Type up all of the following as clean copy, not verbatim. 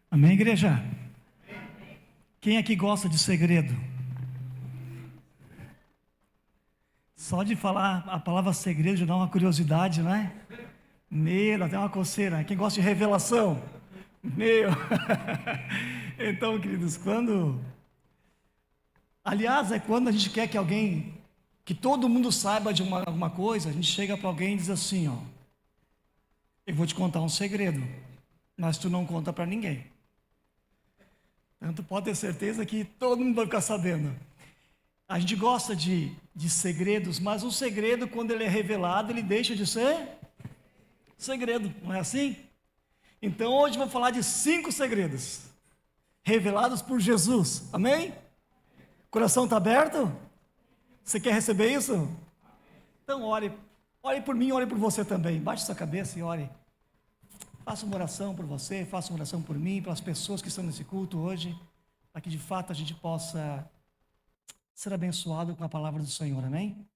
Amém, igreja? Quem aqui gosta de segredo? Só de falar a palavra segredo já dá uma curiosidade, né? Meu, dá até uma coceira. Quem gosta de revelação? Meu. Então, queridos, aliás, é quando a gente quer que alguém, que todo mundo saiba de alguma coisa, a gente chega para alguém e diz assim, ó, eu vou te contar um segredo, mas tu não conta para ninguém. Então, tu pode ter certeza que todo mundo vai ficar sabendo. A gente gosta de segredos, mas um segredo, quando ele é revelado, ele deixa de ser segredo, não é assim? Então hoje eu vou falar de 5 segredos revelados por Jesus, amém? Coração está aberto? Você quer receber isso? Então ore por mim, ore por você também. Baixe sua cabeça e ore. Faça uma oração por você, faça uma oração por mim, pelas pessoas que estão nesse culto hoje, para que de fato a gente possa ser abençoado com a palavra do Senhor, amém?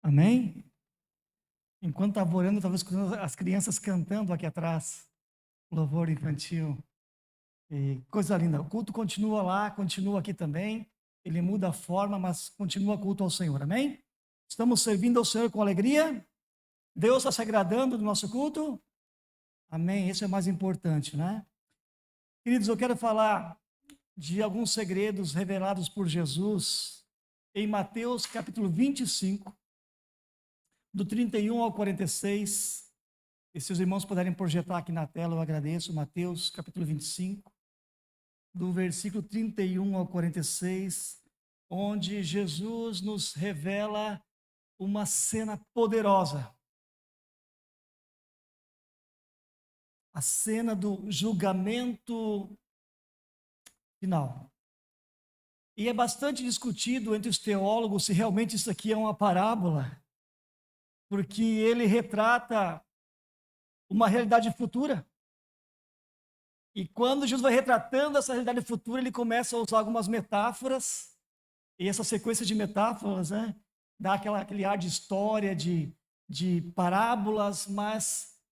Amém? Enquanto estava orando, estava escutando as crianças cantando aqui atrás, louvor infantil. E coisa linda. O culto continua lá, continua aqui também. Ele muda a forma, mas continua culto ao Senhor. Amém? Estamos servindo ao Senhor com alegria. Deus está se agradando do nosso culto. Amém? Isso é mais importante, né? Queridos, eu quero falar de alguns segredos revelados por Jesus em Mateus capítulo 25, do 31 ao 46. E se os irmãos puderem projetar aqui na tela, eu agradeço. Mateus capítulo 25, do versículo 31 ao 46, onde Jesus nos revela uma cena poderosa. A cena do julgamento final. E é bastante discutido entre os teólogos se realmente isso aqui é uma parábola, porque ele retrata uma realidade futura. E quando Jesus vai retratando essa realidade futura, ele começa a usar algumas metáforas, e essa sequência de metáforas, né, dá aquele ar de história, de parábolas, mas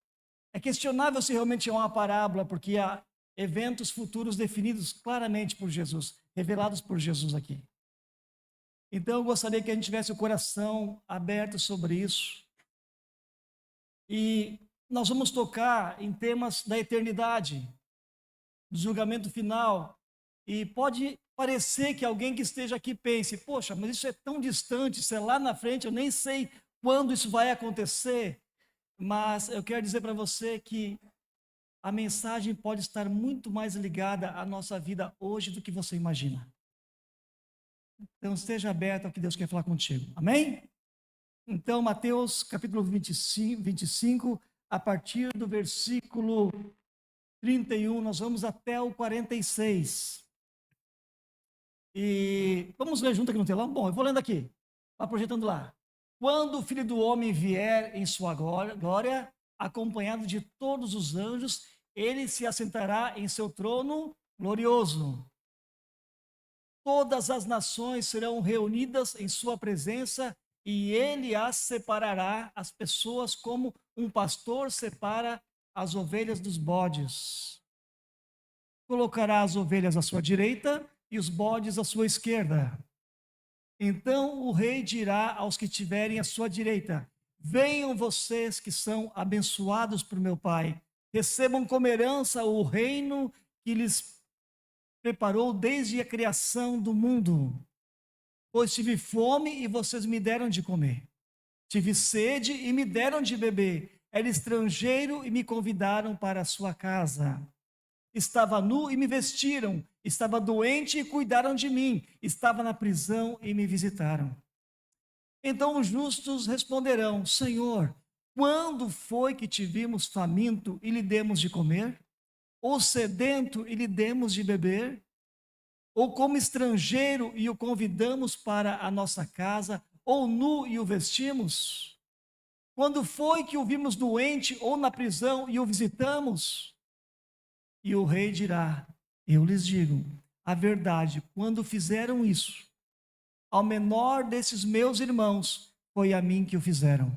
é questionável se realmente é uma parábola, porque há eventos futuros definidos claramente por Jesus, revelados por Jesus aqui. Então eu gostaria que a gente tivesse o coração aberto sobre isso. E nós vamos tocar em temas da eternidade, do julgamento final. E pode parecer que alguém que esteja aqui pense, poxa, mas isso é tão distante, isso é lá na frente, eu nem sei quando isso vai acontecer. Mas eu quero dizer para você que a mensagem pode estar muito mais ligada à nossa vida hoje do que você imagina. Então esteja aberto ao que Deus quer falar contigo. Amém? Então, Mateus capítulo 25, a partir do versículo 31, nós vamos até o 46. E vamos ler junto aqui no telão? Bom, eu vou lendo aqui, vai projetando lá. Quando o Filho do Homem vier em sua glória, acompanhado de todos os anjos, ele se assentará em seu trono glorioso. Todas as nações serão reunidas em sua presença e ele as separará, as pessoas, como um pastor separa as ovelhas dos bodes. Colocará as ovelhas à sua direita e os bodes à sua esquerda. Então o rei dirá aos que tiverem à sua direita: venham vocês que são abençoados por meu Pai, recebam como herança o reino que lhes preparou desde a criação do mundo. Pois tive fome e vocês me deram de comer. Tive sede e me deram de beber. Era estrangeiro e me convidaram para a sua casa. Estava nu e me vestiram. Estava doente e cuidaram de mim. Estava na prisão e me visitaram. Então os justos responderão: Senhor, quando foi que te vimos faminto e lhe demos de comer? Ou sedento e lhe demos de beber? ou como estrangeiro e o convidamos para a nossa casa, ou nu e o vestimos? Quando foi que o vimos doente ou na prisão e o visitamos? E o rei dirá: eu lhes digo a verdade, quando fizeram isso, ao menor desses meus irmãos, foi a mim que o fizeram.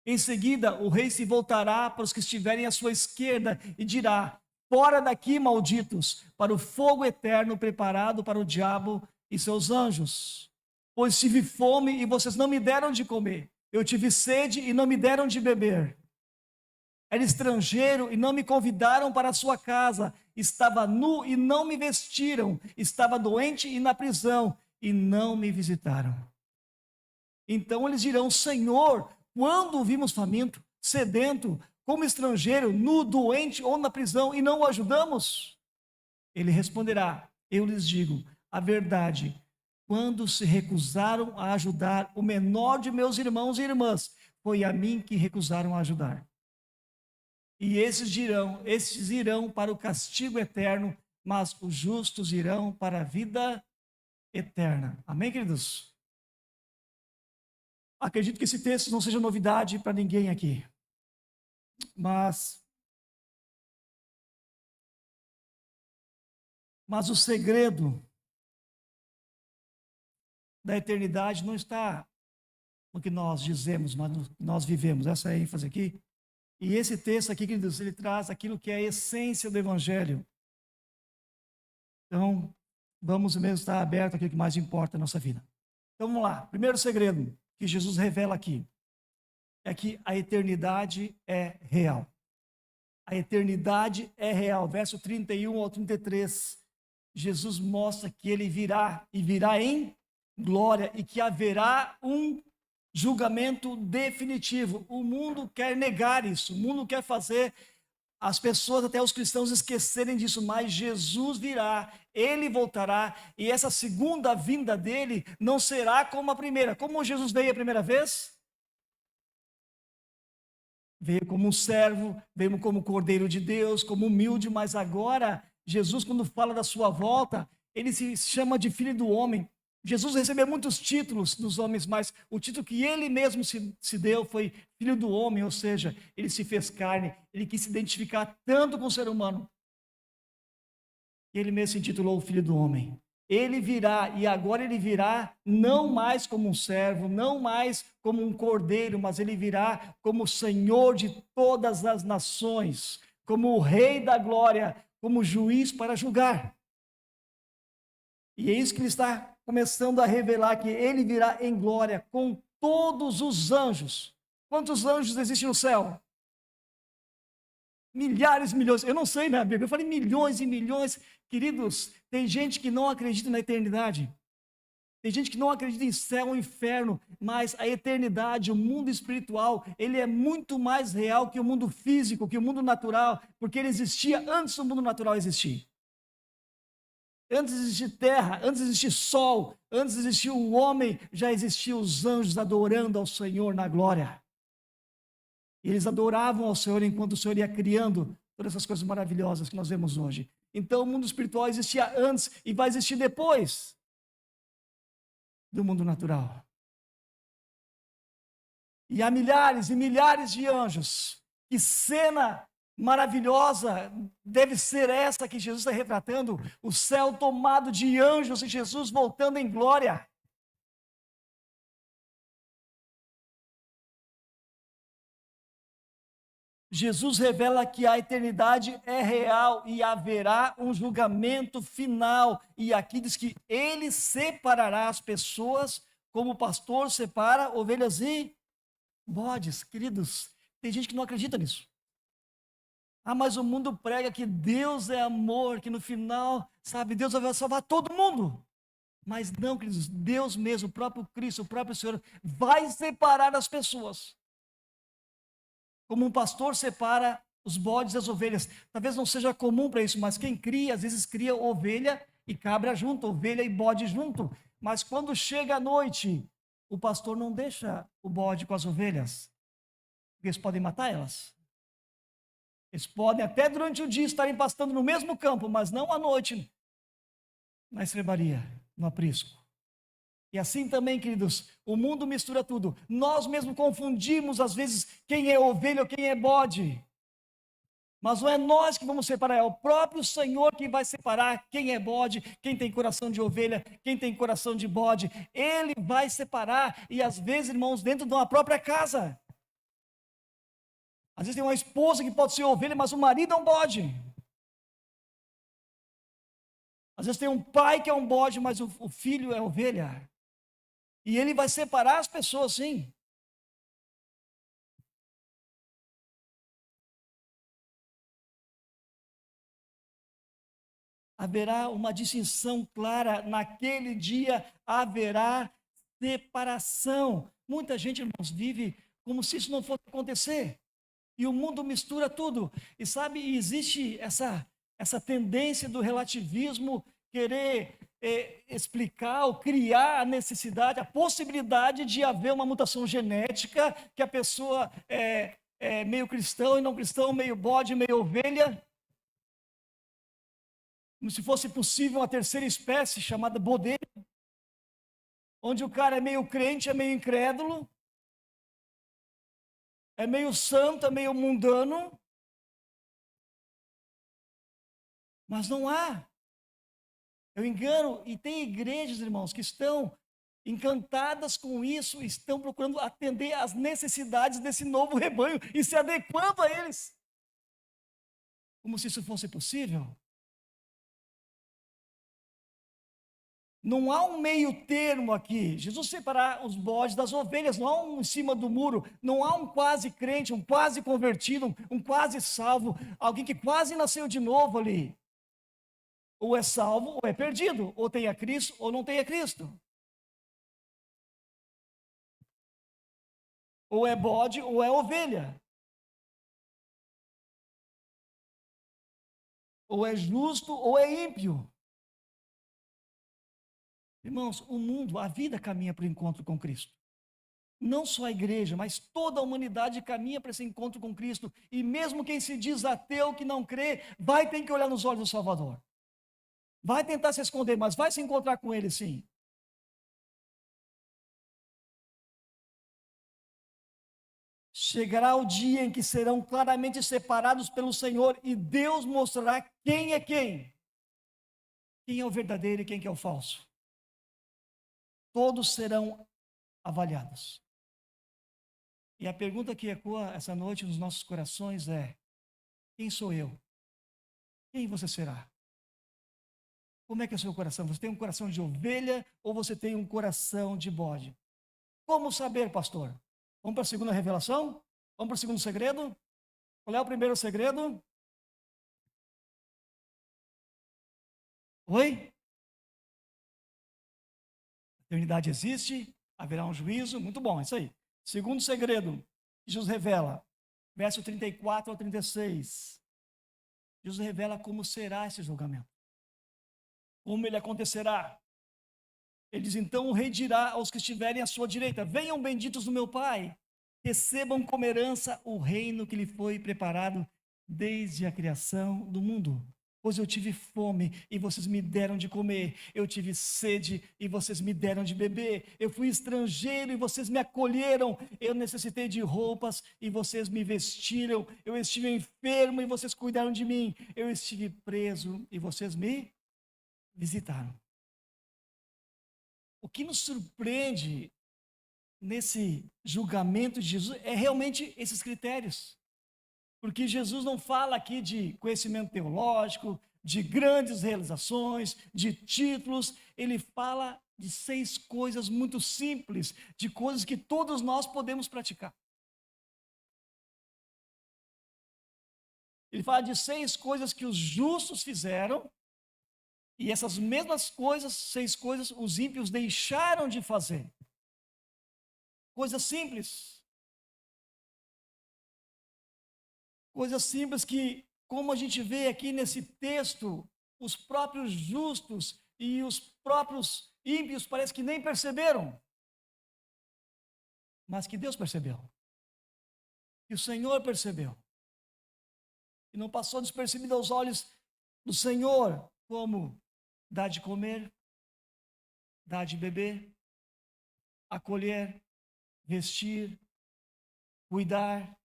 Em seguida, o rei se voltará para os que estiverem à sua esquerda e dirá: fora daqui, malditos, para o fogo eterno preparado para o diabo e seus anjos. Pois tive fome e vocês não me deram de comer. Eu tive sede e não me deram de beber. Era estrangeiro e não me convidaram para a sua casa. Estava nu e não me vestiram. Estava doente e na prisão e não me visitaram. Então eles dirão: Senhor, quando o vimos faminto, sedento, como estrangeiro, nu, doente ou na prisão e não o ajudamos? Ele responderá: eu lhes digo a verdade, quando se recusaram a ajudar o menor de meus irmãos e irmãs, foi a mim que recusaram a ajudar. E esses irão para o castigo eterno, mas os justos irão para a vida eterna. Amém, queridos? Acredito que esse texto não seja novidade para ninguém aqui. Mas o segredo da eternidade não está no que nós dizemos, mas no que nós vivemos. Essa é a ênfase aqui. E esse texto aqui, queridos, ele traz aquilo que é a essência do Evangelho. Então, vamos mesmo estar aberto àquilo que mais importa na nossa vida. Então, vamos lá. Primeiro segredo que Jesus revela aqui é que a eternidade é real. A eternidade é real. Verso 31 ao 33, Jesus mostra que ele virá, e virá em glória, e que haverá um julgamento definitivo. O mundo quer negar isso, o mundo quer fazer as pessoas, até os cristãos, esquecerem disso, mas Jesus virá, ele voltará, e essa segunda vinda dele não será como a primeira. Como Jesus veio a primeira vez? Veio como um servo, veio como cordeiro de Deus, como humilde, mas agora, Jesus, quando fala da sua volta, ele se chama de filho do homem. Jesus recebeu muitos títulos dos homens, mas o título que ele mesmo se deu foi filho do homem, ou seja, ele se fez carne, ele quis se identificar tanto com o ser humano, que ele mesmo se intitulou o filho do homem. Ele virá, e agora ele virá não mais como um servo, não mais como um cordeiro, mas ele virá como Senhor de todas as nações, como o Rei da glória, como juiz para julgar. E é isso que ele está começando a revelar, que ele virá em glória com todos os anjos. Quantos anjos existem no céu? Milhares, milhões. Eu não sei na Bíblia, eu falei milhões e milhões. Queridos, tem gente que não acredita na eternidade. Tem gente que não acredita em céu ou inferno, mas a eternidade, o mundo espiritual, ele é muito mais real que o mundo físico, que o mundo natural, porque ele existia antes do mundo natural existir. Antes de existir terra, antes de existir sol, antes de existir o homem, já existiam os anjos adorando ao Senhor na glória. E eles adoravam ao Senhor enquanto o Senhor ia criando todas essas coisas maravilhosas que nós vemos hoje. Então o mundo espiritual existia antes e vai existir depois do mundo natural. E há milhares e milhares de anjos. Que cena maravilhosa deve ser essa que Jesus está retratando, o céu tomado de anjos e Jesus voltando em glória. Jesus revela que a eternidade é real e haverá um julgamento final. E aqui diz que ele separará as pessoas como o pastor separa ovelhas e bodes. Queridos, tem gente que não acredita nisso. Ah, mas o mundo prega que Deus é amor, que no final, sabe, Deus vai salvar todo mundo. Mas não, queridos, Deus mesmo, o próprio Cristo, o próprio Senhor, vai separar as pessoas. Como um pastor separa os bodes das ovelhas. Talvez não seja comum para isso, mas quem cria, às vezes cria ovelha e cabra junto, ovelha e bode junto. Mas quando chega a noite, o pastor não deixa o bode com as ovelhas, porque eles podem matar elas. Eles podem até durante o dia estarem pastando no mesmo campo, mas não à noite. na estrebaria, no aprisco. E assim também, queridos, o mundo mistura tudo. Nós mesmos confundimos, às vezes, quem é ovelha ou quem é bode. Mas não é nós que vamos separar, é o próprio Senhor que vai separar quem é bode, quem tem coração de ovelha, quem tem coração de bode. Ele vai separar, e às vezes, irmãos, dentro de uma própria casa. Às vezes tem uma esposa que pode ser ovelha, mas o marido é um bode. Às vezes tem um pai que é um bode, mas o filho é ovelha. E ele vai separar as pessoas, sim. Haverá uma distinção clara, naquele dia haverá separação. Muita gente, irmãos, vive como se isso não fosse acontecer. E o mundo mistura tudo. E sabe, existe essa tendência do relativismo querer explicar ou criar a necessidade, a possibilidade de haver uma mutação genética, que a pessoa é meio cristão e não cristão, meio bode, meio ovelha. Como se fosse possível uma terceira espécie chamada bodeiro, onde o cara é meio crente, é meio incrédulo, é meio santo, é meio mundano, mas não há. Eu engano, e tem igrejas, irmãos, que estão encantadas com isso, estão procurando atender às necessidades desse novo rebanho e se adequando a eles, como se isso fosse possível. Não há um meio termo aqui. Jesus separar os bodes das ovelhas, não há um em cima do muro, não há um quase crente, um quase convertido, um quase salvo, alguém que quase nasceu de novo ali. Ou é salvo ou é perdido, ou tem a Cristo ou não tem a Cristo. Ou é bode ou é ovelha. Ou é justo ou é ímpio. Irmãos, o mundo, a vida caminha para o encontro com Cristo. Não só a igreja, mas toda a humanidade caminha para esse encontro com Cristo. E mesmo quem se diz ateu, que não crê, vai ter que olhar nos olhos do Salvador. Vai tentar se esconder, mas vai se encontrar com Ele sim. Chegará o dia em que serão claramente separados pelo Senhor e Deus mostrará quem é quem. Quem é o verdadeiro e quem é o falso. Todos serão avaliados. E a pergunta que ecoa essa noite nos nossos corações é: quem sou eu? Quem você será? Como é que é o seu coração? Você tem um coração de ovelha ou você tem um coração de bode? Como saber, pastor? Vamos para a segunda revelação? Vamos para o segundo segredo? Qual é o primeiro segredo? Oi? A eternidade existe, haverá um juízo, muito bom, é isso aí. Segundo segredo, Jesus revela, verso 34 ao 36. Jesus revela como será esse julgamento. Como ele acontecerá. Ele diz, então o rei dirá aos que estiverem à sua direita, venham benditos do meu Pai, recebam como herança o reino que lhe foi preparado desde a criação do mundo. Pois eu tive fome e vocês me deram de comer, eu tive sede e vocês me deram de beber, eu fui estrangeiro e vocês me acolheram, eu necessitei de roupas e vocês me vestiram, eu estive enfermo e vocês cuidaram de mim, eu estive preso e vocês me visitaram. O que nos surpreende nesse julgamento de Jesus é realmente esses critérios. Porque Jesus não fala aqui de conhecimento teológico, de grandes realizações, de títulos, ele fala de 6 coisas muito simples, de coisas que todos nós podemos praticar. Ele fala de 6 coisas que os justos fizeram, e essas mesmas coisas, 6 coisas, os ímpios deixaram de fazer. Coisas simples. Coisas simples que, como a gente vê aqui nesse texto, os próprios justos e os próprios ímpios parece que nem perceberam, mas que Deus percebeu, que o Senhor percebeu, e não passou despercebido aos olhos do Senhor, como dar de comer, dar de beber, acolher, vestir, cuidar,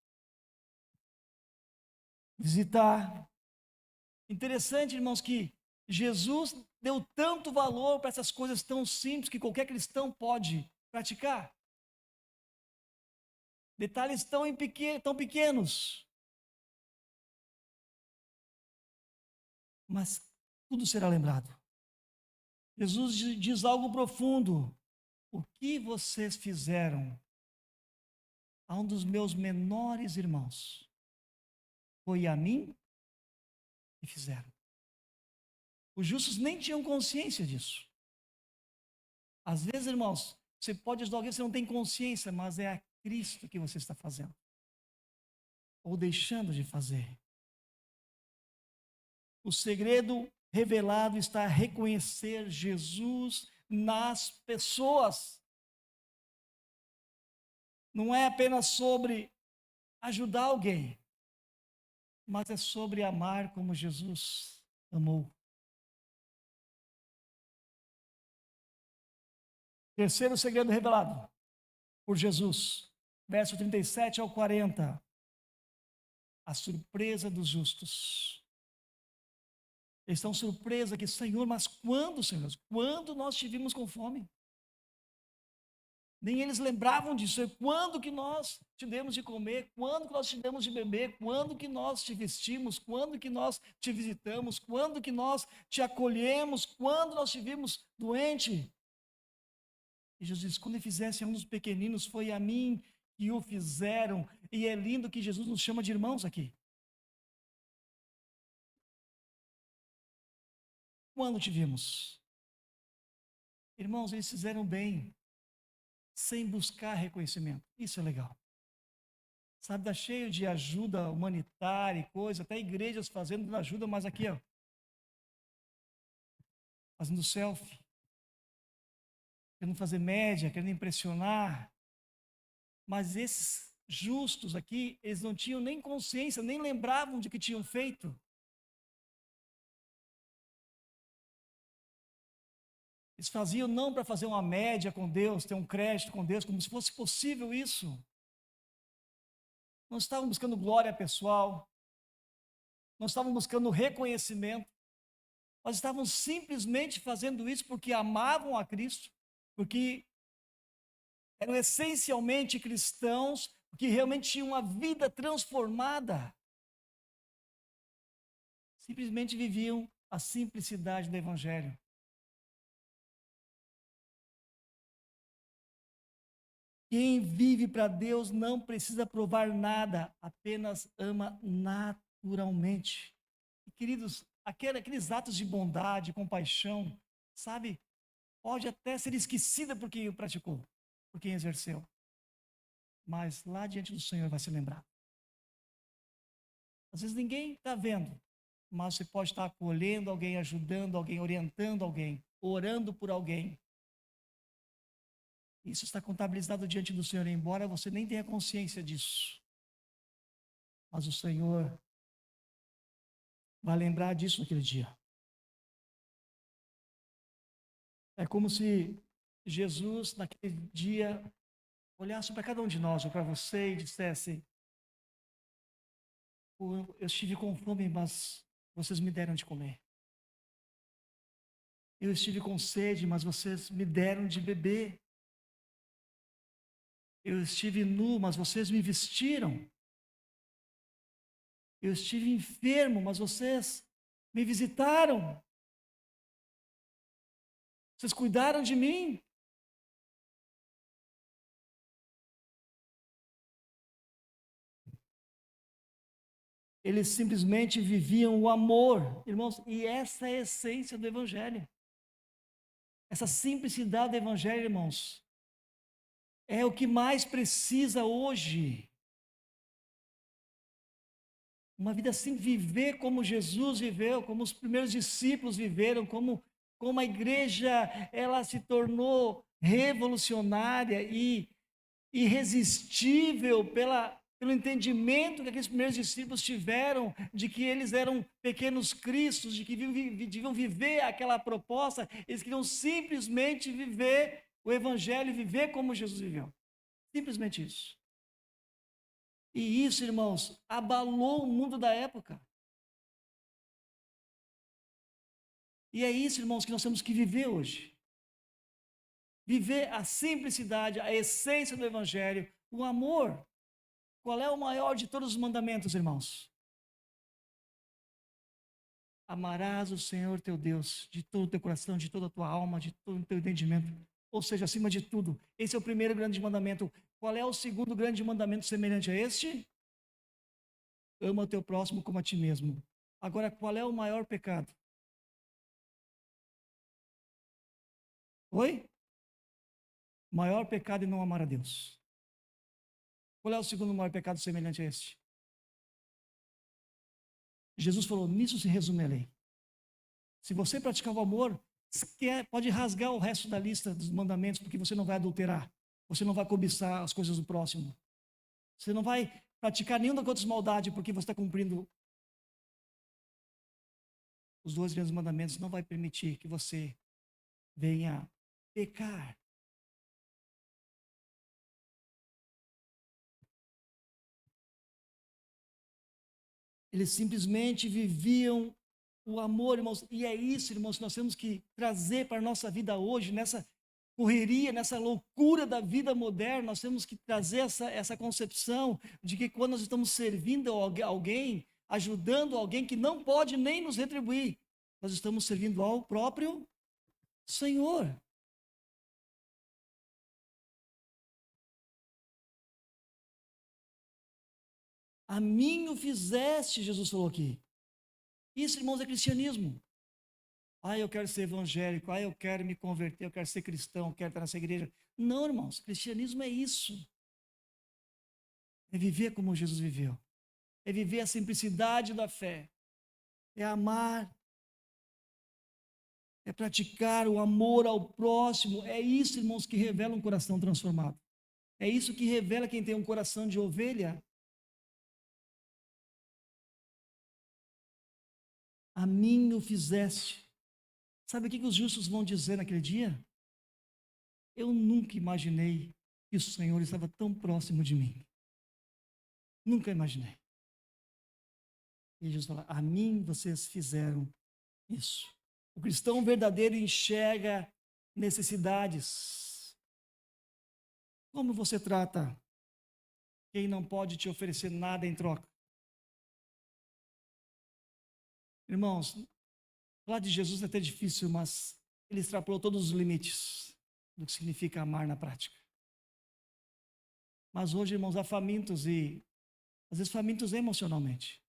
visitar. Interessante, irmãos, que Jesus deu tanto valor para essas coisas tão simples que qualquer cristão pode praticar. Detalhes tão pequenos, mas tudo será lembrado. Jesus diz algo profundo. O que vocês fizeram a um dos meus menores irmãos, foi a mim que fizeram. Os justos nem tinham consciência disso. Às vezes, irmãos, você pode ajudar alguém, você não tem consciência, mas é a Cristo que você está fazendo. Ou deixando de fazer. O segredo revelado está a reconhecer Jesus nas pessoas. Não é apenas sobre ajudar alguém, mas é sobre amar como Jesus amou. Terceiro segredo revelado por Jesus, verso 37 ao 40. A surpresa dos justos. Eles estão surpresos aqui, Senhor, mas quando, Senhor? Quando nós te vimos com fome? Nem eles lembravam disso. Quando que nós te demos de comer? Quando que nós te demos de beber? Quando que nós te vestimos? Quando que nós te visitamos? Quando que nós te acolhemos? Quando nós te vimos doente? E Jesus diz, quando fizessem a um dos pequeninos, foi a mim que o fizeram. E é lindo que Jesus nos chama de irmãos aqui. Quando te vimos? Irmãos, eles fizeram bem, sem buscar reconhecimento. Isso é legal. Sabe, está cheio de ajuda humanitária e coisa, até igrejas fazendo ajuda, mas aqui, ó, fazendo selfie, querendo fazer média, querendo impressionar. Mas esses justos aqui, eles não tinham nem consciência, nem lembravam de que tinham feito. Eles faziam não para fazer uma média com Deus, ter um crédito com Deus, como se fosse possível isso. Não estavam buscando glória pessoal, não estavam buscando reconhecimento, mas estavam simplesmente fazendo isso porque amavam a Cristo, porque eram essencialmente cristãos, que realmente tinham uma vida transformada. Simplesmente viviam a simplicidade do Evangelho. Quem vive para Deus não precisa provar nada, apenas ama naturalmente. E, queridos, aqueles atos de bondade, compaixão, sabe, pode até ser esquecida por quem o praticou, por quem exerceu. Mas lá diante do Senhor vai se lembrar. Às vezes ninguém está vendo, mas você pode estar acolhendo alguém, ajudando alguém, orientando alguém, orando por alguém. Isso está contabilizado diante do Senhor, embora você nem tenha consciência disso. Mas o Senhor vai lembrar disso naquele dia. É como se Jesus, naquele dia, olhasse para cada um de nós, ou para você, e dissesse, eu estive com fome, mas vocês me deram de comer. Eu estive com sede, mas vocês me deram de beber. Eu estive nu, mas vocês me vestiram. Eu estive enfermo, mas vocês me visitaram. Vocês cuidaram de mim. Eles simplesmente viviam o amor, irmãos, e essa é a essência do Evangelho. Essa simplicidade do Evangelho, irmãos, é o que mais precisa hoje. Uma vida assim, viver como Jesus viveu, como os primeiros discípulos viveram, como a igreja ela se tornou revolucionária e irresistível pelo entendimento que aqueles primeiros discípulos tiveram de que eles eram pequenos cristos, de que deviam viver aquela proposta, eles queriam simplesmente viver o evangelho, viver como Jesus viveu. Simplesmente isso. E isso, irmãos, abalou o mundo da época. E é isso, irmãos, que nós temos que viver hoje. Viver a simplicidade, a essência do evangelho, o amor. Qual é o maior de todos os mandamentos, irmãos? Amarás o Senhor teu Deus de todo o teu coração, de toda a tua alma, de todo o teu entendimento. Ou seja, acima de tudo. Esse é o primeiro grande mandamento. Qual é o segundo grande mandamento semelhante a este? Ama o teu próximo como a ti mesmo. Agora, qual é o maior pecado? Oi? O maior pecado é não amar a Deus. Qual é o segundo maior pecado semelhante a este? Jesus falou, nisso se resume a lei. Se você praticar o amor, pode rasgar o resto da lista dos mandamentos, porque você não vai adulterar, você não vai cobiçar as coisas do próximo, você não vai praticar nenhuma das maldades, porque você está cumprindo os 2 grandes mandamentos, não vai permitir que você venha pecar. Eles simplesmente viviam o amor, irmãos. E é isso, irmãos, que nós temos que trazer para a nossa vida hoje, nessa correria, nessa loucura da vida moderna. Nós temos que trazer essa concepção de que quando nós estamos servindo alguém, ajudando alguém que não pode nem nos retribuir, nós estamos servindo ao próprio Senhor. A mim o fizeste, Jesus falou aqui. Isso, irmãos, é cristianismo. Ah, eu quero ser evangélico, eu quero me converter, eu quero ser cristão, eu quero estar nessa igreja. Não, irmãos, cristianismo é isso. É viver como Jesus viveu. É viver a simplicidade da fé. É amar. É praticar o amor ao próximo. É isso, irmãos, que revela um coração transformado. É isso que revela quem tem um coração de ovelha. A mim o fizeste. Sabe o que os justos vão dizer naquele dia? Eu nunca imaginei que o Senhor estava tão próximo de mim. Nunca imaginei. E Jesus fala, a mim vocês fizeram isso. O cristão verdadeiro enxerga necessidades. Como você trata quem não pode te oferecer nada em troca? Irmãos, falar de Jesus é até difícil, mas ele extrapolou todos os limites do que significa amar na prática. Mas hoje, irmãos, há famintos e, às vezes, famintos emocionalmente.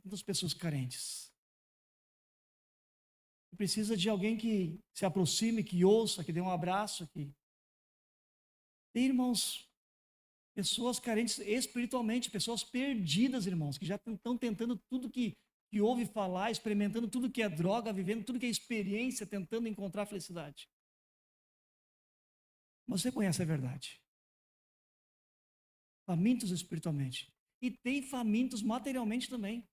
Muitas pessoas carentes. Precisa de alguém que se aproxime, que ouça, que dê um abraço. Tem, irmãos, pessoas carentes espiritualmente, pessoas perdidas, irmãos, que já estão tentando tudo que ouve falar, experimentando tudo que é droga, vivendo tudo que é experiência, tentando encontrar felicidade. Você conhece a verdade. Famintos espiritualmente. E tem famintos materialmente também.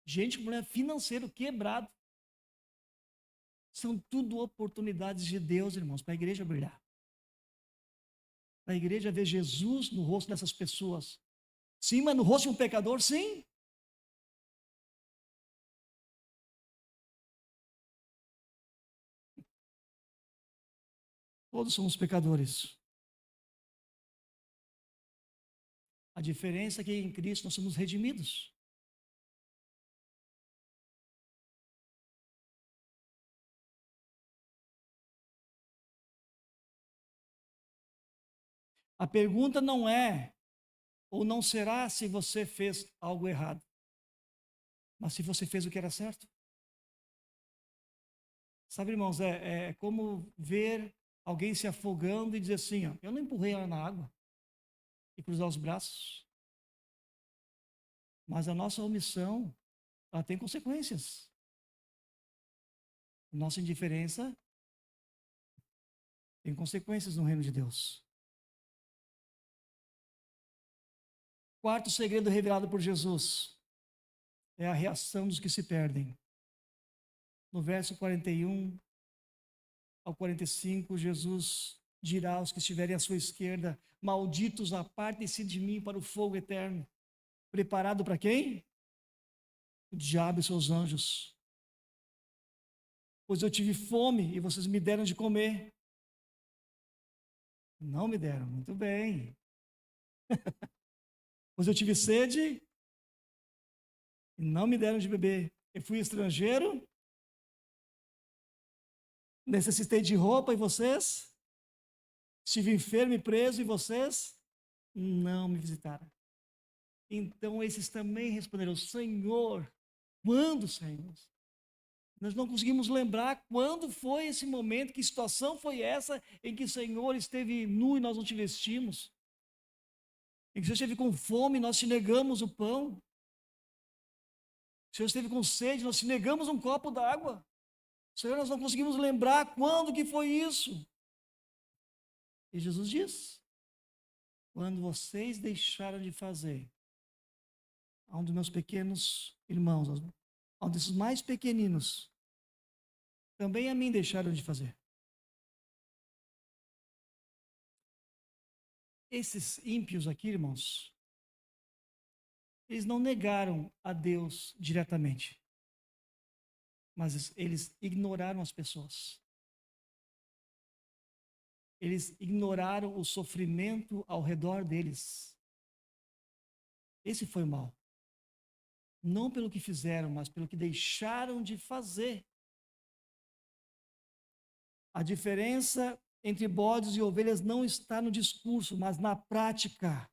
Gente com problema financeiro quebrado. São tudo oportunidades de Deus, irmãos, para a igreja brilhar. Para a igreja ver Jesus no rosto dessas pessoas. Sim, mas no rosto de um pecador, sim. Todos somos pecadores. A diferença é que em Cristo nós somos redimidos. A pergunta não é, ou não será se você fez algo errado, mas se você fez o que era certo. Sabe, irmãos, é como ver alguém se afogando e dizer assim, ó, eu não empurrei ela na água e cruzar os braços. Mas a nossa omissão, ela tem consequências. Nossa indiferença tem consequências no reino de Deus. Quarto segredo revelado por Jesus é a reação dos que se perdem. No verso 41 ao 45, Jesus dirá aos que estiverem à sua esquerda: malditos, apartem-se de mim para o fogo eterno. Preparado para quem? O diabo e seus anjos. Pois eu tive fome e vocês me deram de comer. Não me deram, muito bem. Pois eu tive sede e não me deram de beber. Eu fui estrangeiro, necessitei de roupa e vocês? Estive enfermo e preso e vocês não me visitaram. Então esses também responderam: Senhor, quando, Senhor? Nós não conseguimos lembrar quando foi esse momento, que situação foi essa em que o Senhor esteve nu e nós não te vestimos. Em que o Senhor esteve com fome e nós te negamos o pão. O Senhor esteve com sede, nós te negamos um copo d'água. Senhor, nós não conseguimos lembrar quando que foi isso. E Jesus diz: quando vocês deixaram de fazer a um dos meus pequenos irmãos, a um desses mais pequeninos, também a mim deixaram de fazer. Esses ímpios aqui, irmãos, eles não negaram a Deus diretamente, mas eles ignoraram as pessoas. Eles ignoraram o sofrimento ao redor deles. Esse foi o mal. Não pelo que fizeram, mas pelo que deixaram de fazer. A diferença entre bodes e ovelhas não está no discurso, mas na prática.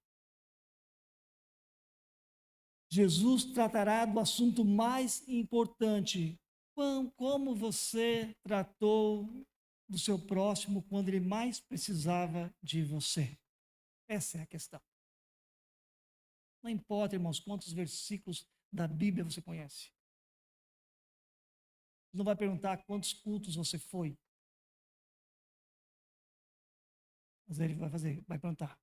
Jesus tratará do assunto mais importante: como você tratou do seu próximo quando ele mais precisava de você. Essa é a questão. Não importa, irmãos, quantos versículos da Bíblia você conhece. Não vai perguntar quantos cultos você foi. Mas ele vai perguntar: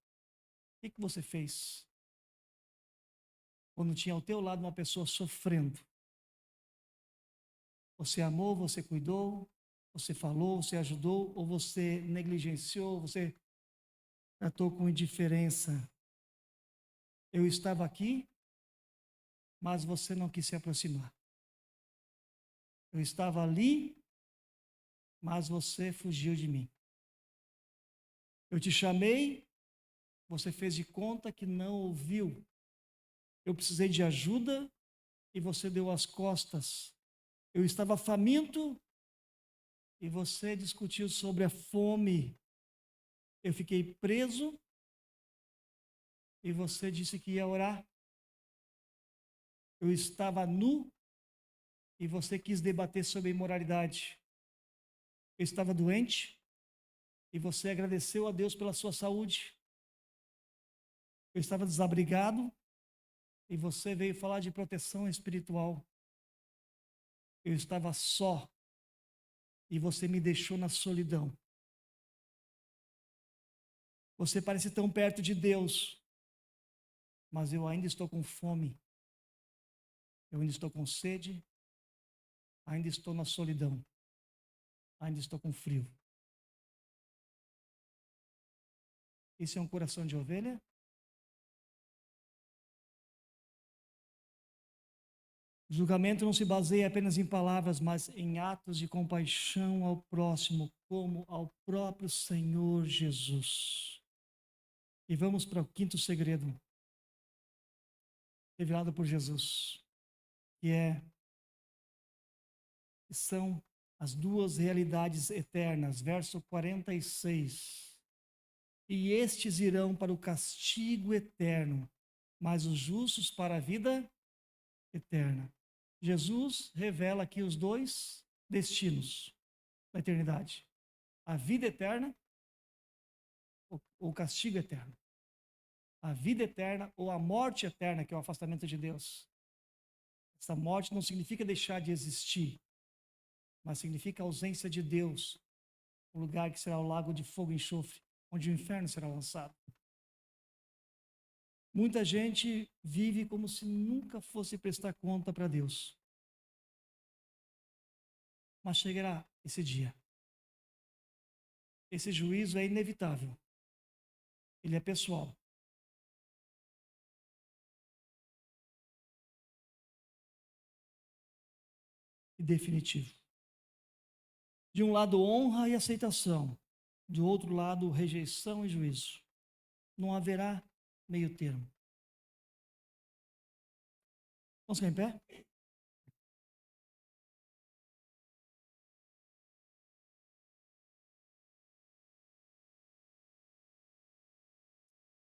o que você fez quando tinha ao teu lado uma pessoa sofrendo? Você amou, você cuidou, você falou, você ajudou, ou você negligenciou, você tratou com indiferença? Eu estava aqui, mas você não quis se aproximar. Eu estava ali, mas você fugiu de mim. Eu te chamei, você fez de conta que não ouviu. Eu precisei de ajuda e você deu as costas. Eu estava faminto e você discutiu sobre a fome. Eu fiquei preso e você disse que ia orar. Eu estava nu e você quis debater sobre imoralidade. Eu estava doente e você agradeceu a Deus pela sua saúde. Eu estava desabrigado e você veio falar de proteção espiritual. Eu estava só e você me deixou na solidão. Você parece tão perto de Deus, mas eu ainda estou com fome. Eu ainda estou com sede. Ainda estou na solidão. Ainda estou com frio. Isso é um coração de ovelha? O julgamento não se baseia apenas em palavras, mas em atos de compaixão ao próximo, como ao próprio Senhor Jesus. E vamos para o quinto segredo, revelado por Jesus, que são as duas realidades eternas. Verso 46. E estes irão para o castigo eterno, mas os justos para a vida eterna. Jesus revela aqui os dois destinos da eternidade: a vida eterna ou o castigo eterno. A vida eterna ou a morte eterna, que é o afastamento de Deus. Essa morte não significa deixar de existir, mas significa a ausência de Deus, o lugar que será o lago de fogo e enxofre, onde o inferno será lançado. Muita gente vive como se nunca fosse prestar conta para Deus. Mas chegará esse dia. Esse juízo é inevitável. Ele é pessoal. E definitivo. De um lado, honra e aceitação. Do outro lado, rejeição e juízo. Não haverá meio termo. Vamos ficar em pé?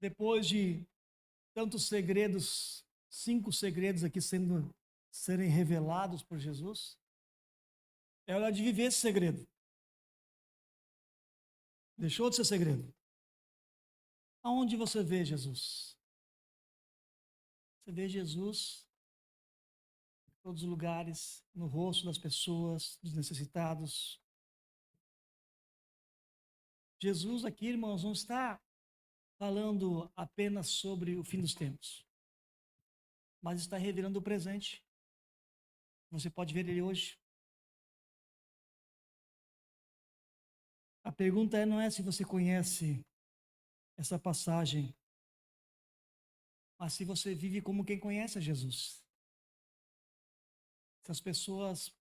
Depois de tantos segredos, 5 segredos aqui serem revelados por Jesus, é hora de viver esse segredo. Deixou de ser segredo. Aonde você vê Jesus? Você vê Jesus em todos os lugares, no rosto das pessoas, dos necessitados. Jesus aqui, irmãos, não está falando apenas sobre o fim dos tempos, mas está revelando o presente. Você pode ver ele hoje. A pergunta não é se você conhece essa passagem, mas se você vive como quem conhece a Jesus. Se as pessoas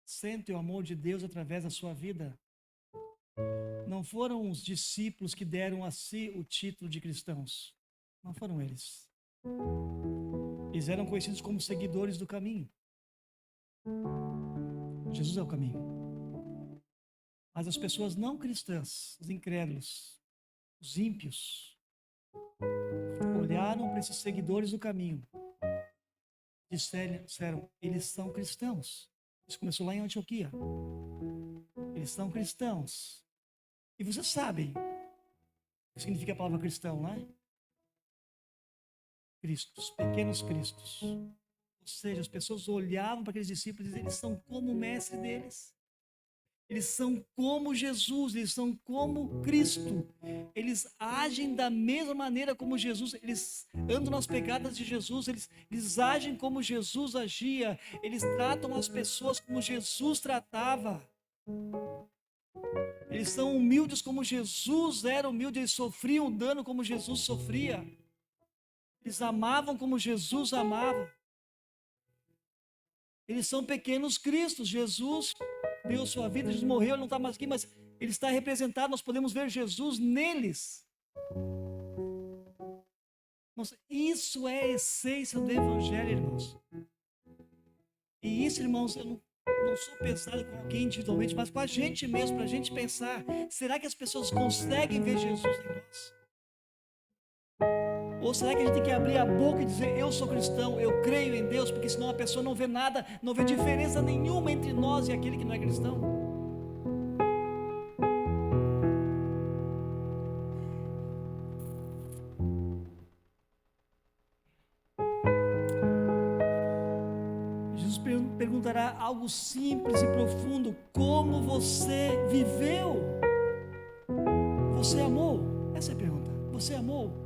sentem o amor de Deus através da sua vida, não foram os discípulos que deram a si o título de cristãos. Não foram eles. Eles eram conhecidos como seguidores do caminho. Jesus é o caminho. Mas as pessoas não cristãs, os incrédulos, os ímpios, olharam para esses seguidores do caminho. Disseram, eles são cristãos. Isso começou lá em Antioquia. Eles são cristãos. E vocês sabem o que significa a palavra cristão, não é? Cristos, pequenos cristos. Ou seja, as pessoas olhavam para aqueles discípulos e diziam, eles são como o mestre deles. Eles são como Jesus, eles são como Cristo. Eles agem da mesma maneira como Jesus, eles andam nas pegadas de Jesus, eles agem como Jesus agia, eles tratam as pessoas como Jesus tratava. Eles são humildes como Jesus era humilde, eles sofriam dano como Jesus sofria. Eles amavam como Jesus amava. Eles são pequenos cristos. Jesus deu sua vida, Jesus morreu, ele não está mais aqui, mas ele está representado, nós podemos ver Jesus neles. Nossa, isso é a essência do Evangelho, irmãos. E isso, irmãos, eu não sou pesado com alguém individualmente, mas com a gente mesmo, para a gente pensar, será que as pessoas conseguem ver Jesus em nós? Ou será que a gente tem que abrir a boca e dizer, eu sou cristão, eu creio em Deus, porque senão a pessoa não vê nada, não vê diferença nenhuma entre nós e aquele que não é cristão? Jesus perguntará algo simples e profundo, como você viveu? Você amou? Essa é a pergunta, você amou?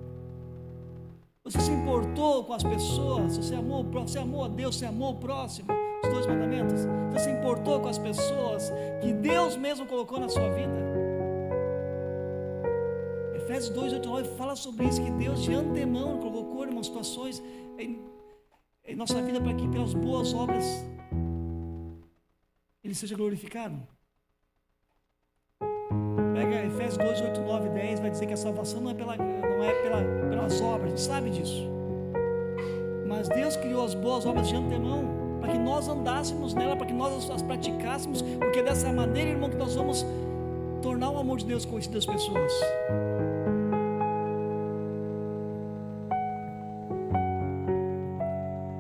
Você se importou com as pessoas? Você amou a Deus? Você amou o próximo? Os 2 mandamentos? Você se importou com as pessoas que Deus mesmo colocou na sua vida? Efésios 2:8-9 fala sobre isso, que Deus de antemão colocou, irmãos, situações em nossa vida para que pelas boas obras Ele seja glorificado. Pega Efésios 2:8-9-10, vai dizer que a salvação não é pelas obras, a gente sabe disso. Mas Deus criou as boas obras de antemão para que nós andássemos nela, para que nós as praticássemos, porque é dessa maneira, irmão, que nós vamos tornar o amor de Deus conhecido das pessoas.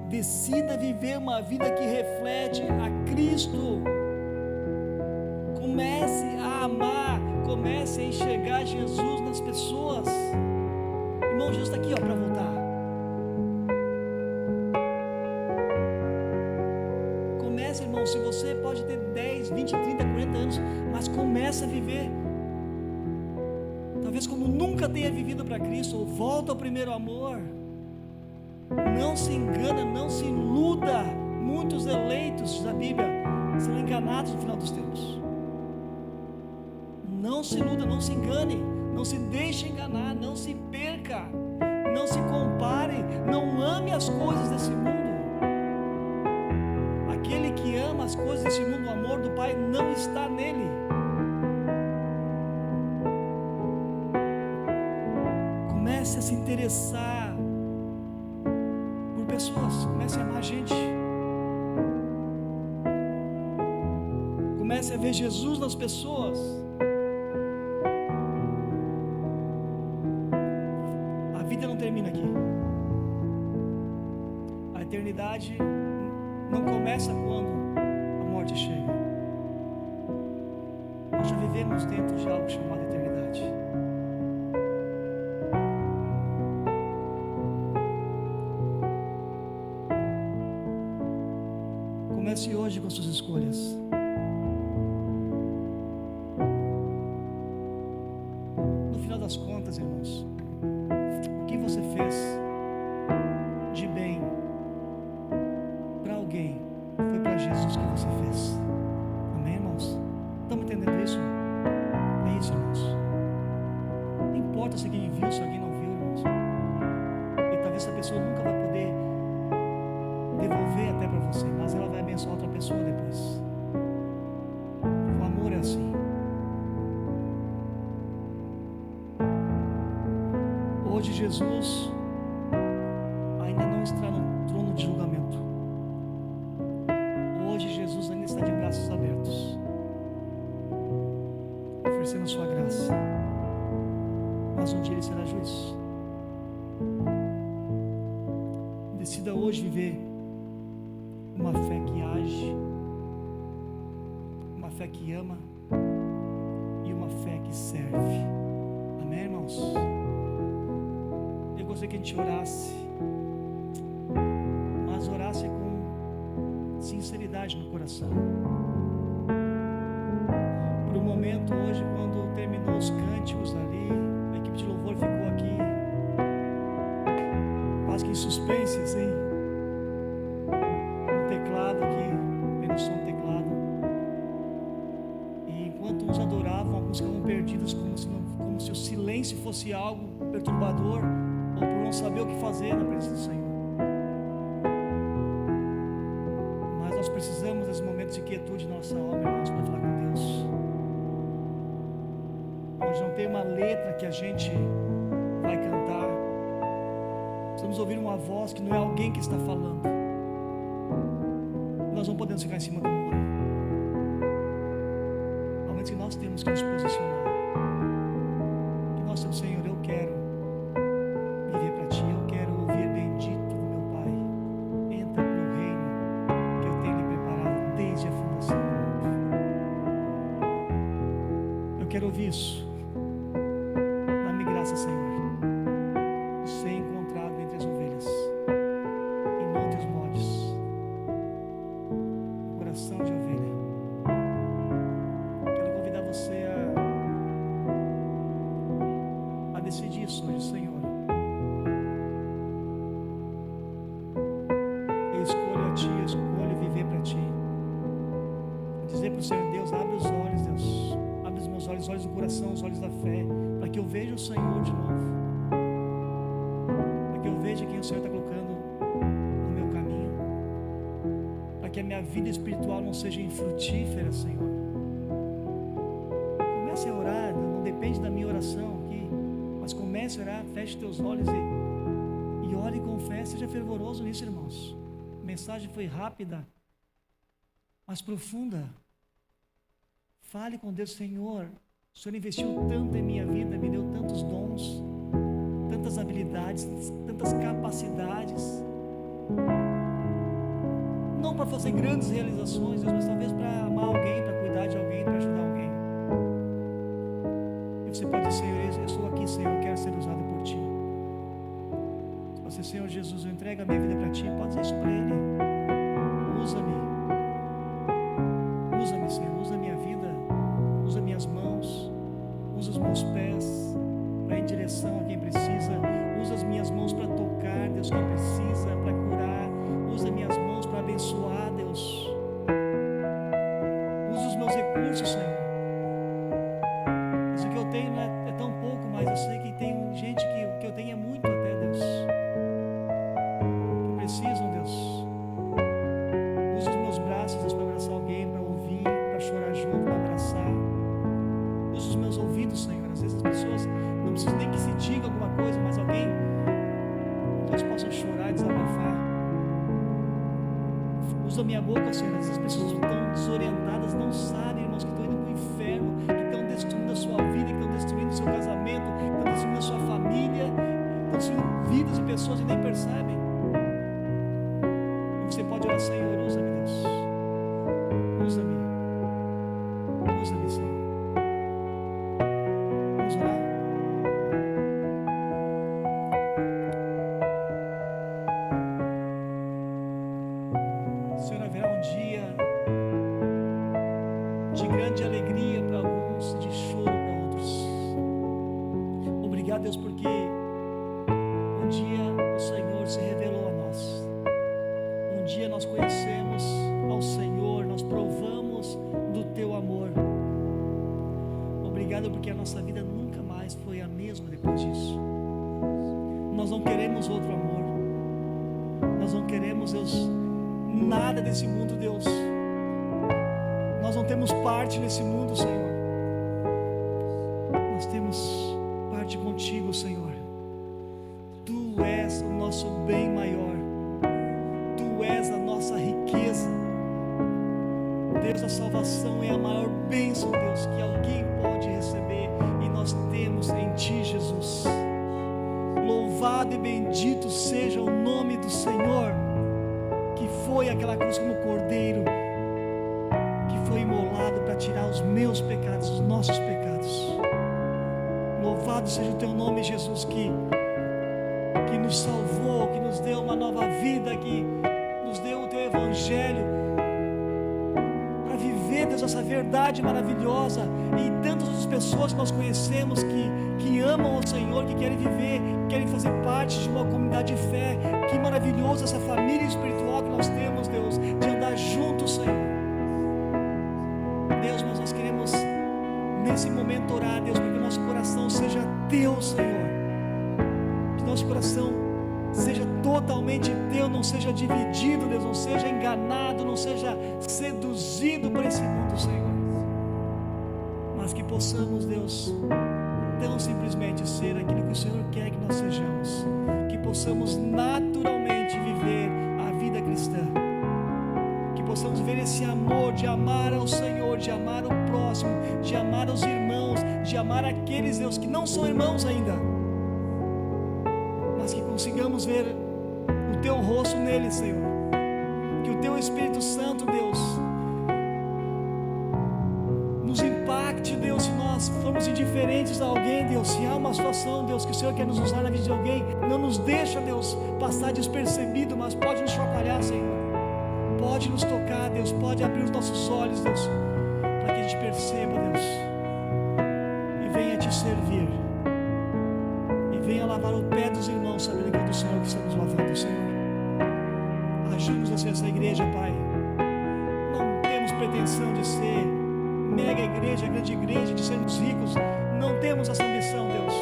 Decida viver uma vida que reflete a Cristo. Comece a amar, comece a enxergar Jesus nas pessoas. Irmão, Jesus está aqui para voltar. Comece, irmão, se você pode ter 10, 20, 30, 40 anos, mas comece a viver. Talvez como nunca tenha vivido para Cristo, ou volta ao primeiro amor. Não se engana, não se iluda. Muitos eleitos, diz a Bíblia, serão enganados no final dos tempos. Não se iluda, não se engane, não se deixe enganar, não se perca, não se compare, não ame as coisas desse mundo. Aquele que ama as coisas desse mundo, o amor do Pai não está nele. Comece a se interessar por pessoas, comece a amar gente, comece a ver Jesus nas pessoas. A vida não termina aqui, a eternidade não começa quando a morte chega. Nós já vivemos dentro de algo chamado eternidade. Comece hoje com suas escolhas. No final das contas, irmãos, o que você fez de bem para alguém foi para Jesus que você fez. Amém, irmãos? Estamos entendendo isso? É isso, irmãos. Não importa se alguém viu, se alguém não viu, irmãos. E talvez essa pessoa nunca vai poder devolver até para você, mas ela vai abençoar outra pessoa depois. O amor é assim. Hoje Jesus ainda não está no trono de julgamento. Hoje Jesus ainda está de braços abertos, oferecendo a sua graça. Mas um dia Ele será juiz. Decida hoje viver uma fé que age, uma fé que ama e uma fé que serve. Amém, irmãos? Eu gostaria que a gente orasse, mas orasse com sinceridade no coração. Por um momento hoje, quando terminou os cânticos ali, a equipe de louvor ficou aqui quase que em suspense, assim, um teclado aqui, apenas só um teclado, e enquanto uns adoravam, alguns ficavam perdidos, como se o silêncio fosse algo perturbador, ou por não saber o que fazer na presença do Senhor. Mas nós precisamos desses momentos de quietude na nossa alma, irmãos, para falar com Deus, onde não tem uma letra que a gente vai cantar. Precisamos ouvir uma voz que não é alguém que está falando. Nós não podemos ficar em cima do muro. Há momentos que nós temos que nos posicionar, que nós temos, Senhor, eu quero viver para Ti, eu quero ouvir bendito do meu Pai, entra no reino que eu tenho lhe preparado desde a fundação do mundo. Eu quero ouvir isso. Dá-me graça, Senhor, ser encontrado entre as ovelhas, em montes modes, coração de ovelha. Quero convidar você a decidir isso hoje, Senhor. Eu escolho a Ti, eu escolho viver para Ti. Dizer para o Senhor: Deus, abre os olhos, Deus, abre os meus olhos, os olhos do coração, os olhos da fé, para que eu veja o Senhor de novo, para que eu veja quem o Senhor está colocando no meu caminho, para que a minha vida espiritual não seja infrutífera, Senhor. Comece a orar, não depende da minha oração aqui, mas comece a orar, feche teus olhos e ore e confesse, seja fervoroso nisso, irmãos. A mensagem foi rápida, mas profunda. Fale com Deus: Senhor, o Senhor investiu tanto em minha vida, me deu tantos dons, tantas habilidades, tantas capacidades, não para fazer grandes realizações, Deus, mas talvez para amar alguém, para cuidar de alguém, para ajudar alguém. E você pode dizer: Senhor, eu estou aqui, Senhor, eu quero ser usado por Ti. Se você: Senhor Jesus, eu entrego a minha vida para Ti, pode dizer isso para Ele: usa-me, Senhor, usa a minha vida, usa minhas mãos, usa os meus pés, para ir em direção a quem precisa. Usa as minhas mãos para tocar, Deus, quem precisa, para curar. Usa as minhas mãos para abençoar, Deus. Usa os meus recursos, Senhor. Mas o que eu tenho não é tão pouco, mas eu sei que tem gente que o que eu tenho é muito até, Deus. Que precisam, Deus. Usa os meus braços, Deus, para abraçar alguém, para ouvir, para chorar junto, para abraçar. Usa os meus ouvidos, Senhor. Às vezes as pessoas não precisam nem que se diga alguma coisa, mas alguém, Deus, possa chorar e desabafar. Usa a minha boca, Senhor. Às vezes as pessoas estão desorientadas, não sabem, irmãos, que estão indo para o inferno, que estão destruindo a sua vida, que estão destruindo o seu casamento, que estão destruindo a sua família, estão destruindo vidas de pessoas e nem percebem. E você pode orar, Senhor, usa-me, Deus. Usa-me. Usa-me, Senhor. Vamos orar. Senhor, haverá um dia de grande alegria para alguns, de choro para outros. Obrigado, Deus, porque um dia o Senhor se revelou a nós. Um dia nós conhecemos ao Senhor, nós provamos do Teu amor. Obrigado porque a nossa vida nunca mais foi a mesma depois disso. Nós não queremos outro amor. Nós não queremos, Deus, nada desse mundo, Deus. Nós não temos parte nesse mundo, Senhor. Nós temos parte contigo, Senhor. Tu és o nosso bem maior. Tu és a nossa riqueza. Deus, a salvação é a maior bênção, Deus, que alguém pode receber, e nós temos em Ti, Jesus. Louvado e bendito seja o nome do Senhor, que foi aquela cruz como cordeiro, que foi imolado para tirar os meus pecados, os nossos pecados. Louvado seja o Teu nome, Jesus, que nos salvou, que nos deu uma nova vida, que nos deu o Teu Evangelho, para viver, Deus, essa verdade maravilhosa. E tantas outras pessoas que nós conhecemos que amam ao Senhor, que querem viver, querem fazer parte de uma comunidade de fé. Que maravilhoso essa família espiritual que nós temos, Deus, de andar juntos, Senhor. Deus, mas nós queremos nesse momento orar, Deus, para que o nosso coração seja Teu, Senhor. Que nosso coração seja totalmente Teu, não seja dividido, Deus, não seja enganado, não seja seduzido por esse mundo, Senhor. Mas que possamos, Deus, tão simplesmente ser aquilo que o Senhor quer que nós sejamos. Que possamos naturalmente viver a vida cristã. Que possamos ver esse amor de amar ao Senhor, de amar o próximo, de amar os irmãos, de amar aqueles, Deus, que não são irmãos ainda, mas que consigamos ver o Teu rosto neles, Senhor. Que o Teu Espírito Santo, Deus, nos impacte, Deus, se nós formos indiferentes a alguém, Deus. Se há uma situação, Deus, que o Senhor quer nos usar na vida de alguém, não nos deixa, Deus, passar despercebido, mas pode nos chacoalhar, Senhor. Pode nos tocar, Deus, pode abrir os nossos olhos, Deus, para que a gente perceba, Deus, e venha Te servir, e venha lavar o pé dos irmãos, sabendo que é do Senhor que estamos lavando, Senhor. Ajude-nos a ser essa igreja, Pai. Não temos pretensão de ser mega igreja, grande igreja, de sermos ricos. Não temos essa ambição, Deus.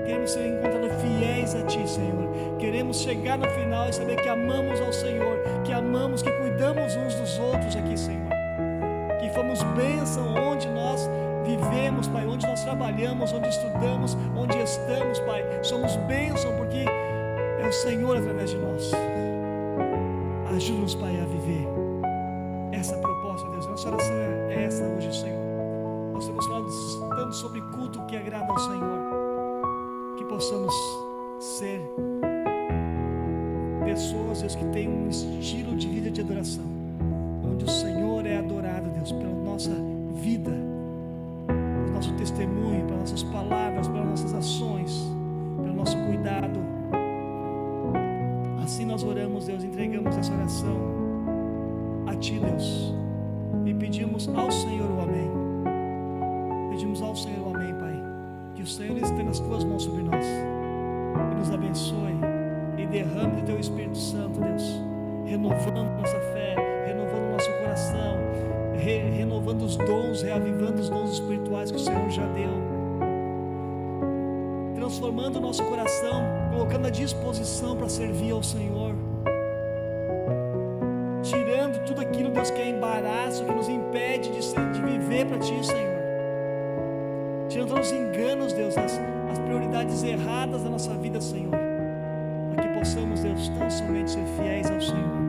Queremos ser encontrados fiéis a Ti, Senhor. Queremos chegar no final e saber que amamos ao Senhor, que amamos, que cuidamos uns dos outros aqui, Senhor. Que fomos bênção onde nós vivemos, Pai, onde nós trabalhamos, onde estudamos, onde estamos, Pai. Somos bênção porque é o Senhor através de nós. Ajuda-nos, Pai, a viver essa proposta, Deus. Nossa oração é essa hoje, Senhor. Nós estamos falando tanto sobre culto que agrada ao Senhor. Que possamos ser pessoas, Deus, que têm um estilo de vida de adoração, onde o Senhor é adorado, Deus, pela nossa vida, pelo nosso testemunho, pelas nossas palavras, pelas nossas ações, pelo nosso cuidado. Assim nós oramos, Deus, entregamos essa oração a Ti, Deus, e pedimos ao Senhor o amém. Pedimos ao Senhor o amém, Pai. Que o Senhor esteja nas tuas mãos sobre nós. E nos abençoe e derrame do teu Espírito Santo, Deus, renovando nossa fé, renovando nosso coração, renovando os dons, reavivando os dons espirituais que o Senhor já deu, transformando o nosso coração, colocando à disposição para servir ao Senhor, tirando tudo aquilo, Deus, que é embaraço, que nos impede de viver para Ti, Senhor, tirando todos os enganos, Deus, as prioridades erradas da nossa vida, Senhor, para que possamos, Deus, tão somente ser fiéis ao Senhor.